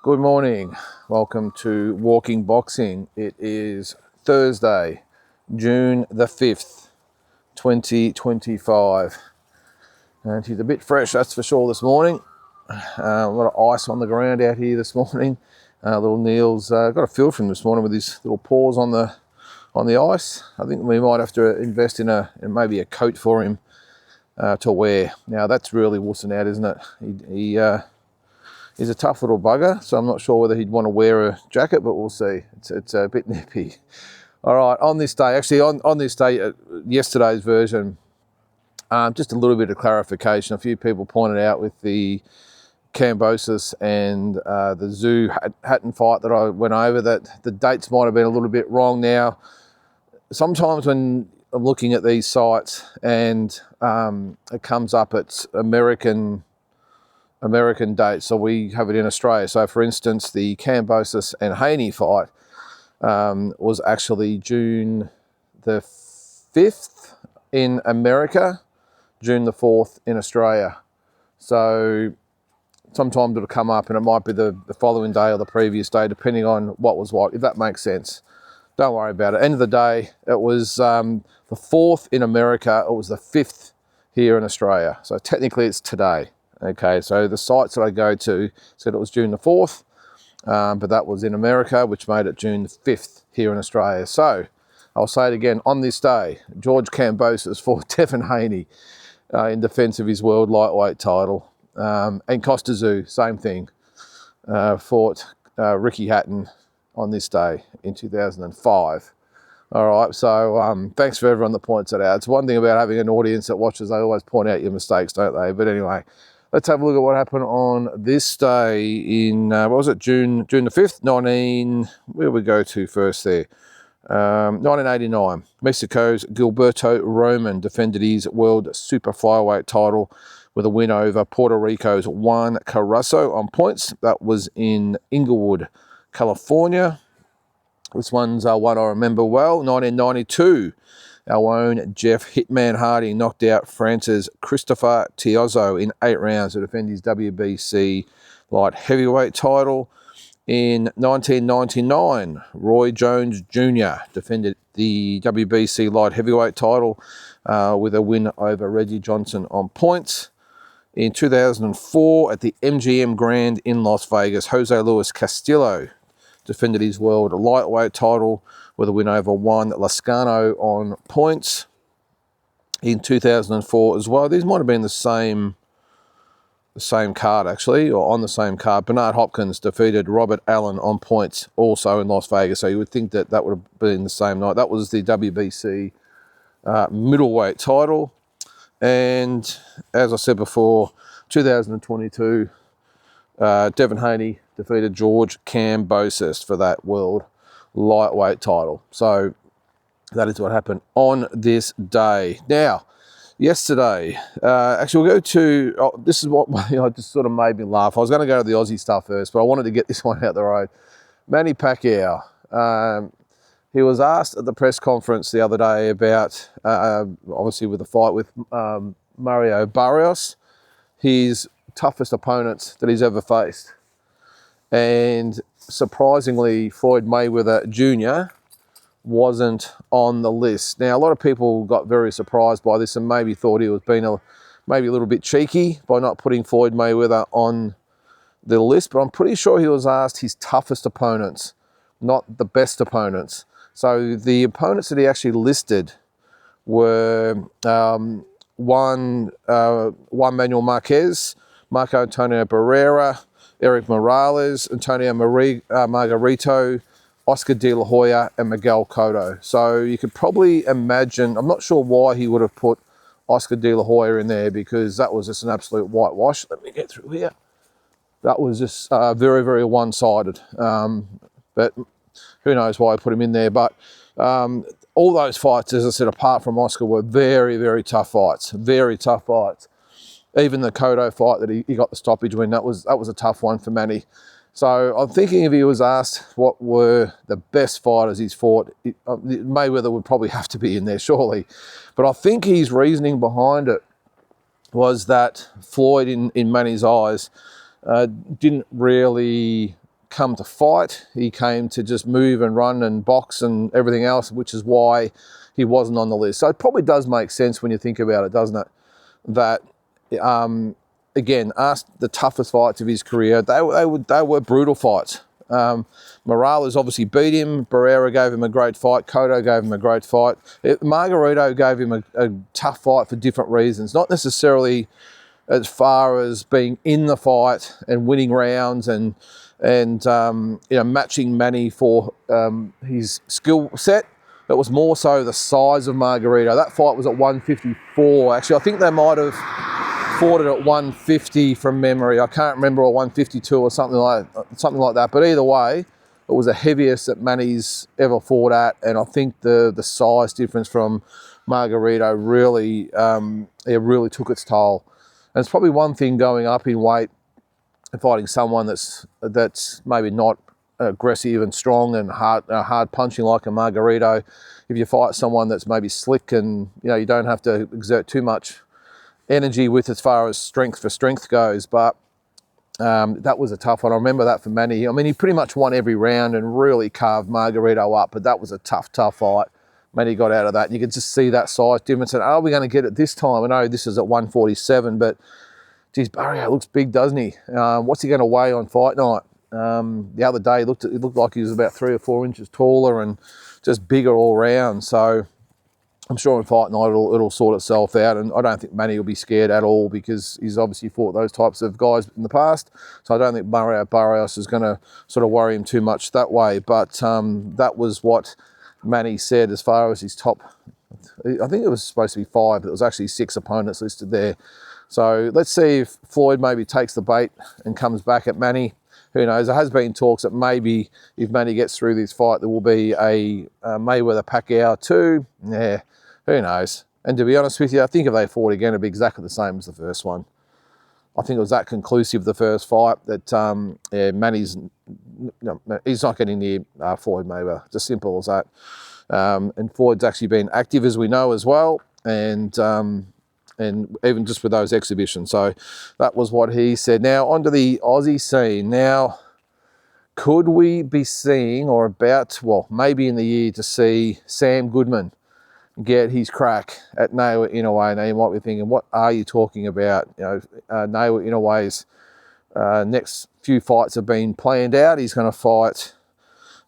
Good morning. Welcome to Walking Boxing. It is Thursday, June the 5th, 2025. And he's a bit fresh, that's for sure, this morning. A lot of ice on the ground out here this morning. Little Neil's got a feel for him this morning with his little paws on the ice. I think we might have to invest in maybe a coat for him to wear. Now that's really wussing out, isn't it? He's a tough little bugger, so I'm not sure whether he'd want to wear a jacket, but we'll see. It's a bit nippy. All right, on this day, actually on this day, yesterday's version, just a little bit of clarification. A few people pointed out with the Kambosos and the Zoo Hatton fight that I went over that the dates might have been a little bit wrong. Now, sometimes when I'm looking at these sites and it comes up, it's American dates, so we have it in Australia. So for instance, the Kambosos and Haney fight was actually June the 5th in America, June the 4th in Australia. So sometimes it'll come up and it might be the following day or the previous day, depending on what was what, if that makes sense. Don't worry about it. End of the day, it was the 4th in America, it was the 5th here in Australia. So technically it's today. Okay, so the sites that I go to said it was June the 4th, but that was in America, which made it June the 5th here in Australia. So I'll say it again, on this day, George Kambosos fought Devin Haney in defence of his world lightweight title. And Costa Zoo, same thing, fought Ricky Hatton on this day in 2005. All right, so thanks for everyone that points that out. It's one thing about having an audience that watches, they always point out your mistakes, don't they? But anyway, let's have a look at what happened on this day in, what was it, June the 5th, where we go to first there? 1989, Mexico's Gilberto Roman defended his world super flyweight title with a win over Puerto Rico's Juan Carrasco on points. That was in Inglewood, California. This one's one I remember well. 1992, our own Jeff Hitman Hardy knocked out France's Christopher Tiozzo in 8 rounds to defend his WBC light heavyweight title. In 1999, Roy Jones Jr. defended the WBC light heavyweight title with a win over Reggie Johnson on points. In 2004, at the MGM Grand in Las Vegas, Jose Luis Castillo defended his world lightweight title with a win over Juan Lascano on points. In 2004 as well, these might have been the same card actually, or on the same card. Bernard Hopkins defeated Robert Allen on points also in Las Vegas, so you would think that would have been the same night. That was the WBC middleweight title. And as I said before, 2022, Devin Haney defeated George Kambosos for that world lightweight title. So that is what happened on this day. Now, yesterday, actually we'll go to, this is what just sort of made me laugh. I was going to go to the Aussie stuff first, but I wanted to get this one out the road. Manny Pacquiao, he was asked at the press conference the other day about, obviously with the fight with Mario Baras, his toughest opponents that he's ever faced. And surprisingly, Floyd Mayweather Jr. wasn't on the list. Now, a lot of people got very surprised by this and maybe thought he was being maybe a little bit cheeky by not putting Floyd Mayweather on the list, but I'm pretty sure he was asked his toughest opponents, not the best opponents. So the opponents that he actually listed were Juan Manuel Marquez, Marco Antonio Barrera, Eric Morales, Antonio Margarito, Oscar De La Hoya, and Miguel Cotto. So you could probably imagine, I'm not sure why he would have put Oscar De La Hoya in there, because that was just an absolute whitewash. Let me get through here. That was just very, very one-sided. But who knows why I put him in there. But all those fights, as I said, apart from Oscar, were very, very tough fights. Very tough fights. Even the Cotto fight that he got the stoppage win, that was a tough one for Manny. So I'm thinking if he was asked what were the best fighters he's fought, Mayweather would probably have to be in there, surely. But I think his reasoning behind it was that Floyd, in Manny's eyes, didn't really come to fight. He came to just move and run and box and everything else, which is why he wasn't on the list. So it probably does make sense when you think about it, doesn't it? That, again, asked the toughest fights of his career, they were brutal fights. Morales obviously beat him. Barrera gave him a great fight. Cotto gave him a great fight. Margarito gave him a tough fight for different reasons, not necessarily as far as being in the fight and winning rounds and matching Manny for his skill set. It was more so the size of Margarito. That fight was at 154. Actually, I think they might have fought it at 150 from memory. I can't remember, or 152 or something like that. But either way, it was the heaviest that Manny's ever fought at, and I think the size difference from Margarito really took its toll. And it's probably one thing going up in weight and fighting someone that's maybe not aggressive and strong and hard punching like a Margarito. If you fight someone that's maybe slick and you don't have to exert too much energy with as far as strength for strength goes, but that was a tough one. I remember that for Manny. I mean, he pretty much won every round and really carved Margarito up, but that was a tough fight. Manny got out of that. You could just see that size difference. And are we going to get it this time? I know this is at 147, but geez, Barrio looks big, doesn't he? What's he going to weigh on fight night? The other day, it looked like he was about 3 or 4 inches taller and just bigger all round. So I'm sure in fight night it'll sort itself out, and I don't think Manny will be scared at all because he's obviously fought those types of guys in the past. So I don't think Mario Barrios is going to sort of worry him too much that way. But that was what Manny said as far as his top. I think it was supposed to be 5, but it was actually 6 opponents listed there. So let's see if Floyd maybe takes the bait and comes back at Manny. Who knows? There has been talks that maybe if Manny gets through this fight, there will be a Mayweather Pacquiao 2. Yeah, who knows? And to be honest with you, I think if they fought again, it'd be exactly the same as the first one. I think it was that conclusive, the first fight, that Manny's, he's not getting near Floyd Mayweather. Just simple as that. And Floyd's actually been active, as we know, as well, and even just with those exhibitions. So that was what he said. Now, onto the Aussie scene. Now, could we be seeing, or about, well, maybe in the year, to see Sam Goodman get his crack at Naoya Inoue? Now, you might be thinking, what are you talking about? Naoya Inoue's next few fights have been planned out. He's going to fight,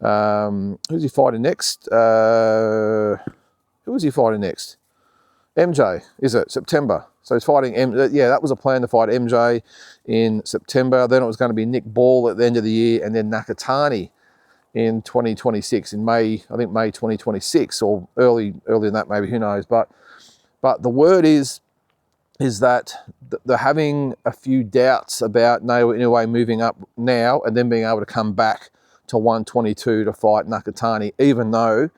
who's he fighting next? Who is he fighting next? MJ, is it? September. So he's fighting, that was a plan to fight MJ in September. Then it was going to be Nick Ball at the end of the year, and then Nakatani in 2026, in May, I think May 2026, or earlier than that maybe, who knows. But the word is that they're having a few doubts about Naoya Inoue moving up now and then being able to come back to 122 to fight Nakatani, even though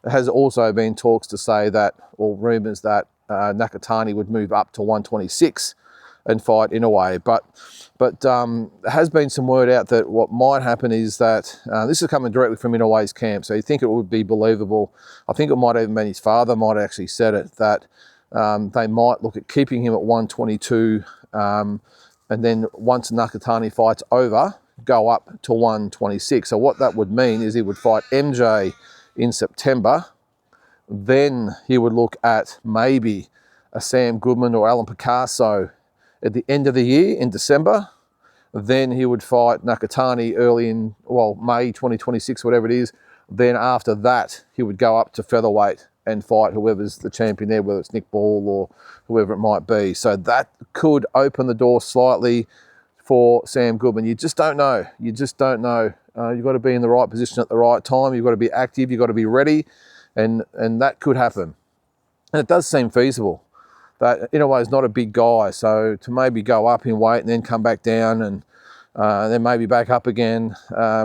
there has also been talks to say that, or rumours that Nakatani would move up to 126 and fight Inoue. But there has been some word out that what might happen is that, this is coming directly from Inoue's camp, so you think it would be believable. I think it might even been his father might have actually said it, that they might look at keeping him at 122, and then once Nakatani fight's over, go up to 126. So what that would mean is he would fight MJ in September, then he would look at maybe a Sam Goodman or Alan Picasso at the end of the year in December. Then he would fight Nakatani early in, May 2026, whatever it is. Then after that, he would go up to featherweight and fight whoever's the champion there, whether it's Nick Ball or whoever it might be. So that could open the door slightly for Sam Goodman. You just don't know. You just don't know. You've got to be in the right position at the right time. You've got to be active. You've got to be ready. And that could happen. And it does seem feasible. That Inoue is not a big guy, so to maybe go up in weight and then come back down and then maybe back up again,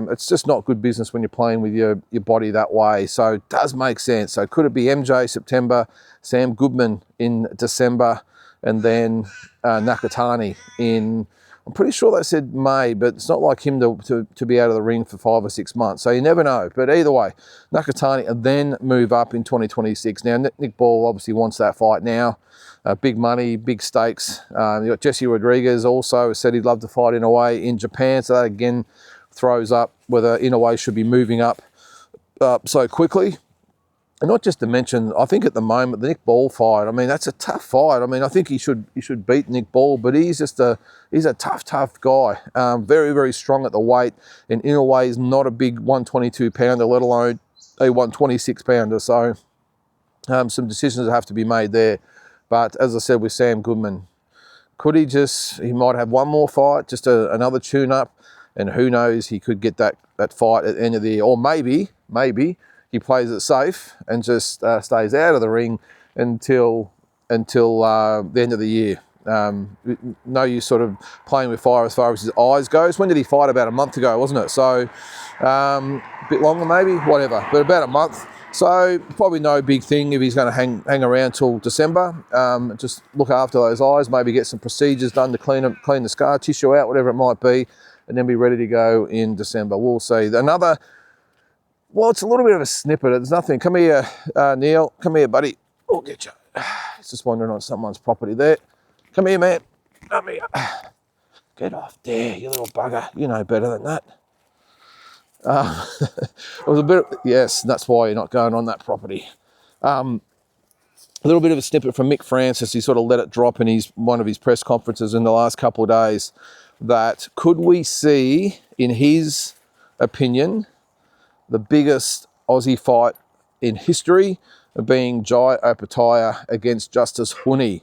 it's just not good business when you're playing with your body that way. So it does make sense. So could it be MJ September, Sam Goodman in December, and then Nakatani in, I'm pretty sure they said May, but it's not like him to be out of the ring for 5 or 6 months. So you never know. But either way, Nakatani and then move up in 2026. Now, Nick Ball obviously wants that fight now. Big money, big stakes. You got Jesse Rodriguez also said he'd love to fight Inoue in Japan. So that again, throws up whether Inawa should be moving up so quickly. And not just to mention, I think at the moment, the Nick Ball fight, I mean, that's a tough fight. I mean, I think he should beat Nick Ball, but he's a tough guy. Very, very strong at the weight. And Inawa is not a big 122 pounder, let alone a 126 pounder. So some decisions have to be made there. But as I said with Sam Goodman, he might have one more fight, just another tune-up, and who knows, he could get that fight at the end of the year. Or maybe he plays it safe and just stays out of the ring until the end of the year. No use sort of playing with fire as far as his eyes goes. When did he fight? About a month ago, wasn't it? So a bit longer maybe, whatever, but about a month. So probably no big thing if he's going to hang around till December. Just look after those eyes, maybe get some procedures done to clean the scar tissue out, whatever it might be, and then be ready to go in December. We'll see. Well, it's a little bit of a snippet. It's nothing. Come here, Neil. Come here, buddy. We'll get you. It's just wandering on someone's property there. Come here, man. Come here. Get off there, you little bugger. You know better than that. It was a bit of, yes, that's why you're not going on that property. A little bit of a snippet from Mick Francis. He sort of let it drop in one of his press conferences in the last couple of days that could we see, in his opinion, the biggest Aussie fight in history being Japai against Justice Huni.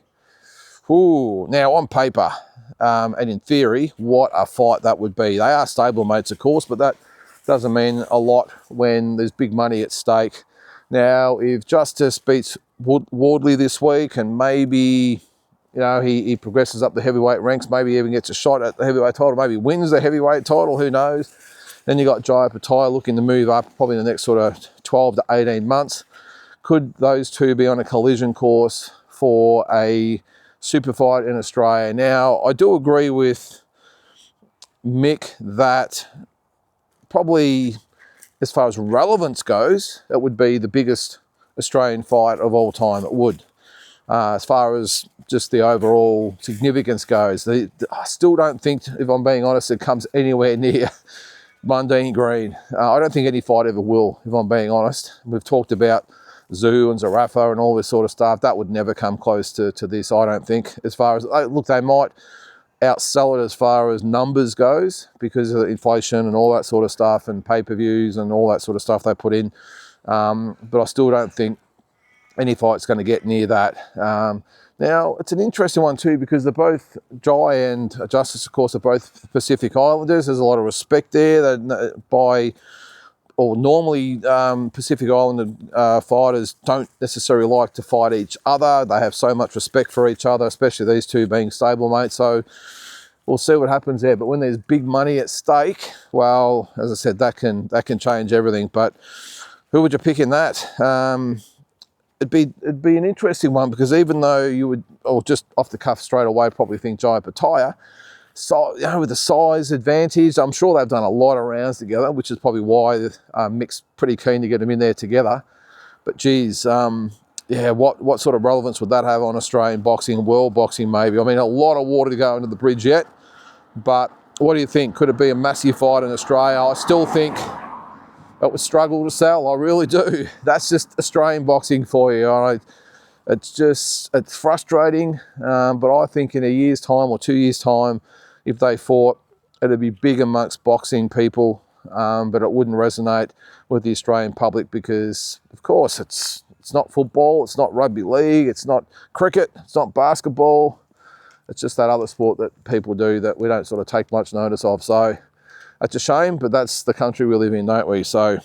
Ooh, now on paper and in theory, what a fight that would be. They are stablemates, of course, but that doesn't mean a lot when there's big money at stake. Now, if Justice beats Wardley this week and maybe, he progresses up the heavyweight ranks, maybe even gets a shot at the heavyweight title, maybe wins the heavyweight title, who knows? Then you got Japai looking to move up probably in the next sort of 12 to 18 months. Could those two be on a collision course for a super fight in Australia? Now, I do agree with Mick that probably as far as relevance goes, it would be the biggest Australian fight of all time. It would. As far as just the overall significance goes, I still don't think, if I'm being honest, it comes anywhere near Mundine Green. I don't think any fight ever will, if I'm being honest. We've talked about Zoo and Zarafa and all this sort of stuff. That would never come close to this, I don't think. As far as, look, they might outsell it as far as numbers goes because of inflation and all that sort of stuff and pay-per-views and all that sort of stuff they put in. But I still don't think any fight's going to get near that. Now, it's an interesting one too because they're both, Jai and Justice, of course, are both Pacific Islanders. There's a lot of respect there normally Pacific Islander fighters don't necessarily like to fight each other. They have so much respect for each other, especially these two being stablemates. So we'll see what happens there. But when there's big money at stake, well, as I said, that can change everything. But who would you pick in that? It'd be an interesting one because even though you would, or just off the cuff straight away, probably think Japai, so with the size advantage, I'm sure they've done a lot of rounds together, which is probably why Mick's pretty keen to get them in there together. But geez, what sort of relevance would that have on Australian boxing, world boxing maybe? I mean, a lot of water to go under the bridge yet. But what do you think? Could it be a massive fight in Australia? I still think it would struggle to sell. I really do. That's just Australian boxing for you. It's frustrating. But I think in a year's time or 2 years' time, if they fought, it'd be big amongst boxing people, but it wouldn't resonate with the Australian public because, of course, it's not football, it's not rugby league, it's not cricket, it's not basketball. It's just that other sport that people do that we don't sort of take much notice of. So it's a shame, but that's the country we live in, don't we? So,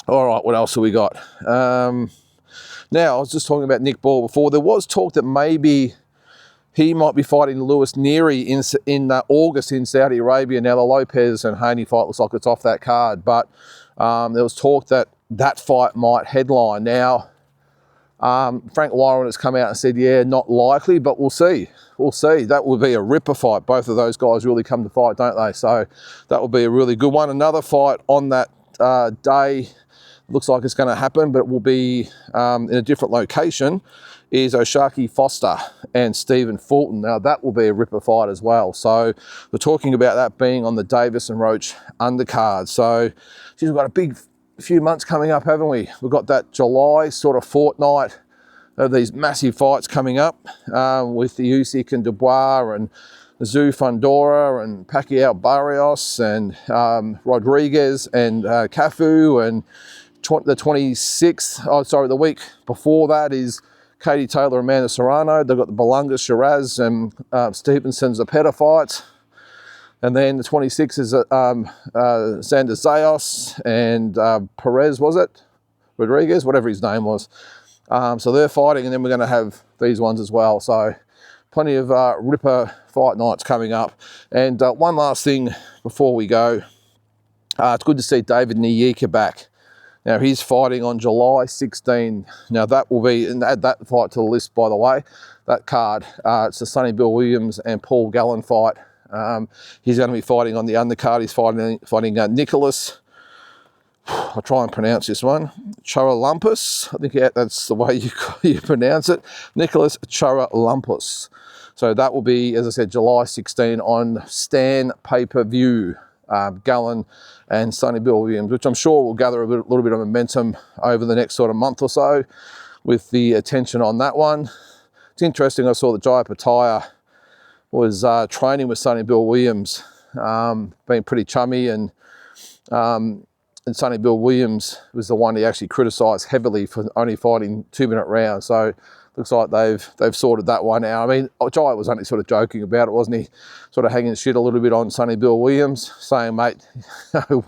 all right, what else have we got? Now, I was just talking about Nick Ball before. There was talk that maybe he might be fighting Lewis Neary in August in Saudi Arabia. Now, the Lopez and Haney fight looks like it's off that card, but there was talk that fight might headline. Now, Frank Warren has come out and said, yeah, not likely, but we'll see. We'll see. That will be a ripper fight. Both of those guys really come to fight, don't they? So that will be a really good one. Another fight on that day looks like it's going to happen, but it will be in a different location, is Oshaki Foster and Stephen Fulton. Now that will be a ripper fight as well. So we're talking about that being on the Davis and Roach undercard. So geez, we've got a big few months coming up, haven't we? We've got that July sort of fortnight of these massive fights coming up with the Usyk and Dubois and Zoo Fundora and Pacquiao Barrios and Rodriguez and Cafu, and the 26th, oh sorry, the week before that is Katie Taylor and Amanda Serrano. They've got the Belunga, Shiraz and Stevenson's Zapata fight. And then the 26th is Xander Zayos and Perez, was it? Rodriguez, whatever his name was. So they're fighting, and then we're going to have these ones as well. So plenty of ripper fight nights coming up. And one last thing before we go. It's good to see David Nyika back. Now, he's fighting on July 16. Now, that will be, and add that fight to the list, by the way, that card. It's the Sonny Bill Williams and Paul Gallen fight. He's going to be fighting on the undercard. He's fighting Nicholas, I'll try and pronounce this one, Charalumpus. I think that's the way you pronounce it. Nicholas Charalumpus. So that will be, as I said, July 16 on Stan pay-per-view. Gallen and Sonny Bill Williams, which I'm sure will gather a little bit of momentum over the next sort of month or so with the attention on that one. It's interesting, I saw that Japai was training with Sonny Bill Williams, being pretty chummy, and Sonny Bill Williams was the one he actually criticised heavily for only fighting 2-minute rounds. So looks like they've sorted that one out. I mean, Jai was only sort of joking about it, wasn't he? Sort of hanging shit a little bit on Sonny Bill Williams, saying, mate,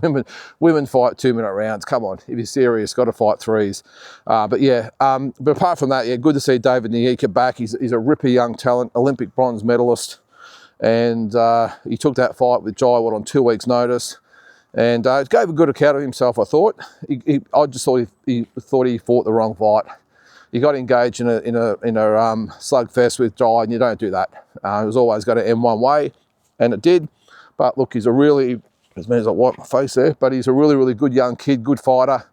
women fight 2-minute rounds. Come on, if you're serious, got to fight threes. But yeah, but apart from that, yeah, good to see David Nyika back. He's a ripper young talent, Olympic bronze medalist. And he took that fight with Jai on 2 weeks' notice. And gave a good account of himself, I thought. I just thought he fought the wrong fight. He got engaged in a slugfest with Jai, and you don't do that. It was always going to end one way, and it did. But look, he's a really, as many as I wipe my face there, but he's a really, really good young kid, good fighter,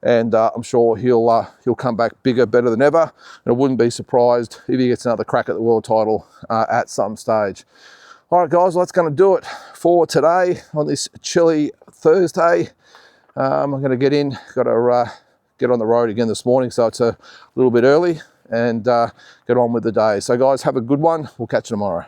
and I'm sure he'll come back bigger, better than ever. And I wouldn't be surprised if he gets another crack at the world title at some stage. All right, guys, well, that's going to do it for today on this chilly Thursday. I'm going to get in, got to get on the road again this morning, so it's a little bit early, and get on with the day. So guys, have a good one. We'll catch you tomorrow.